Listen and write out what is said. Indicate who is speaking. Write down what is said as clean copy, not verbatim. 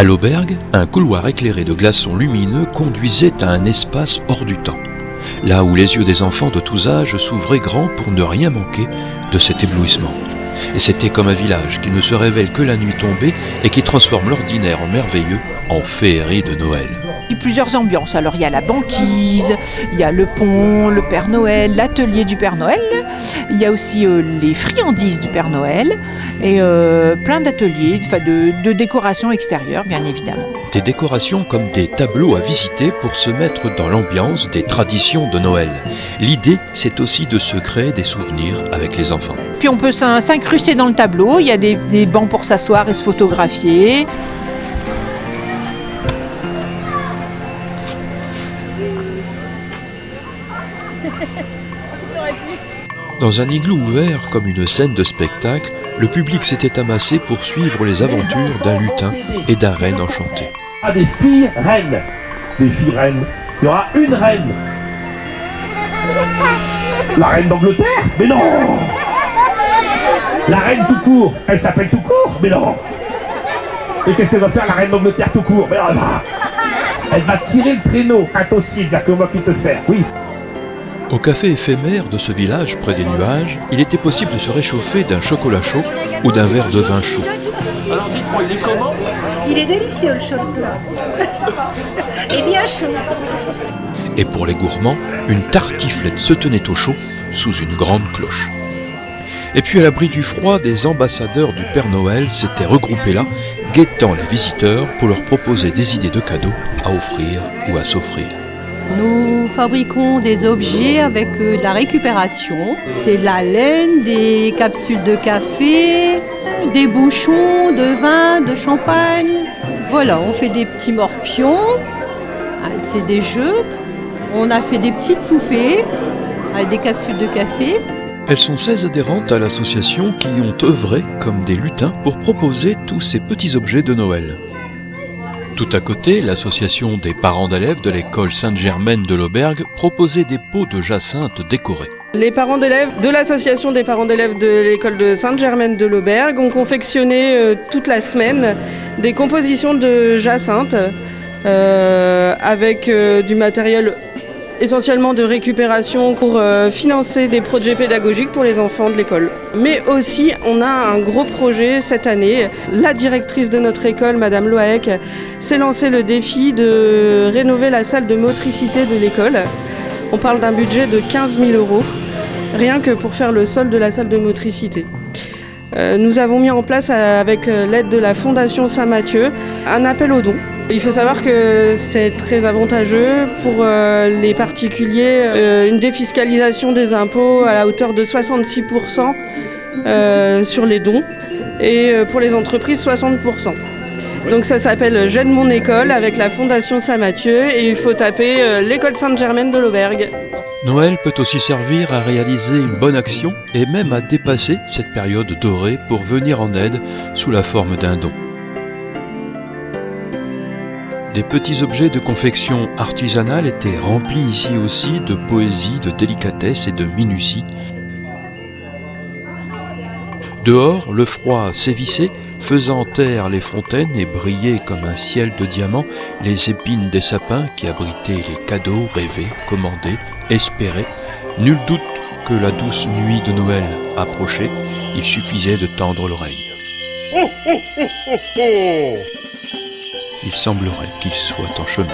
Speaker 1: À l'auberge, un couloir éclairé de glaçons lumineux conduisait à un espace hors du temps, là où les yeux des enfants de tous âges s'ouvraient grands pour ne rien manquer de cet éblouissement. Et c'était comme un village qui ne se révèle que la nuit tombée et qui transforme l'ordinaire en merveilleux, en féerie de Noël.
Speaker 2: Il y a plusieurs ambiances. Alors il y a la banquise, il y a le pont, le Père Noël, l'atelier du Père Noël. Il y a aussi les friandises du Père Noël et plein d'ateliers, de décoration extérieure bien évidemment.
Speaker 1: Des décorations comme des tableaux à visiter pour se mettre dans l'ambiance des traditions de Noël. L'idée, c'est aussi de se créer des souvenirs avec les enfants.
Speaker 2: Puis on peut s'incruster dans le tableau, il y a des bancs pour s'asseoir et se photographier.
Speaker 1: Dans un igloo ouvert comme une scène de spectacle, le public s'était amassé pour suivre les aventures d'un lutin et d'un renne enchanté.
Speaker 3: Ah, des filles reines. Des filles reines. Il y aura une reine. La reine d'Angleterre? Mais non. La reine tout court. Elle s'appelle tout court? Mais non. Et qu'est-ce qu'elle va faire la reine d'Angleterre tout court? Mais non, elle va tirer le traîneau. Impossible, il n'y a que moi qui peux faire. Oui.
Speaker 1: Au café éphémère de ce village près des nuages, il était possible de se réchauffer d'un chocolat chaud ou d'un verre de vin chaud.
Speaker 3: Alors dites-moi, il est comment?
Speaker 4: Il est délicieux le chocolat. Et bien chaud.
Speaker 1: Et pour les gourmands, une tartiflette se tenait au chaud sous une grande cloche. Et puis à l'abri du froid, des ambassadeurs du Père Noël s'étaient regroupés là, guettant les visiteurs pour leur proposer des idées de cadeaux à offrir ou à s'offrir.
Speaker 5: Nous fabriquons des objets avec de la récupération. C'est de la laine, des capsules de café, des bouchons de vin, de champagne. Voilà, on fait des petits morpions, c'est des jeux. On a fait des petites poupées avec des capsules de café.
Speaker 1: Elles sont 16 adhérentes à l'association qui ont œuvré comme des lutins pour proposer tous ces petits objets de Noël. Tout à côté, l'association des parents d'élèves de l'école Sainte-Germaine de l'Auberge proposait des pots de jacinthe décorés.
Speaker 6: Les parents d'élèves de l'association des parents d'élèves de l'école de Sainte-Germaine de l'Auberge ont confectionné toute la semaine des compositions de jacinthe avec du matériel essentiellement de récupération pour financer des projets pédagogiques pour les enfants de l'école. Mais aussi, on a un gros projet cette année. La directrice de notre école, Madame Loaec, s'est lancé le défi de rénover la salle de motricité de l'école. On parle d'un budget de 15 000 €, rien que pour faire le sol de la salle de motricité. Nous avons mis en place, avec l'aide de la Fondation Saint-Mathieu, un appel aux dons. Il faut savoir que c'est très avantageux pour les particuliers, une défiscalisation des impôts à la hauteur de 66% sur les dons et pour les entreprises 60%. Donc ça s'appelle J'aide mon école avec la Fondation Saint-Mathieu et il faut taper l'école Sainte-Germaine de l'Auberge.
Speaker 1: Noël peut aussi servir à réaliser une bonne action et même à dépasser cette période dorée pour venir en aide sous la forme d'un don. Des petits objets de confection artisanale étaient remplis ici aussi de poésie, de délicatesse et de minutie. Dehors, le froid sévissait, faisant taire les fontaines et briller comme un ciel de diamants les épines des sapins qui abritaient les cadeaux rêvés, commandés, espérés. Nul doute que la douce nuit de Noël approchait, il suffisait de tendre l'oreille. Il semblerait qu'il soit en chemin.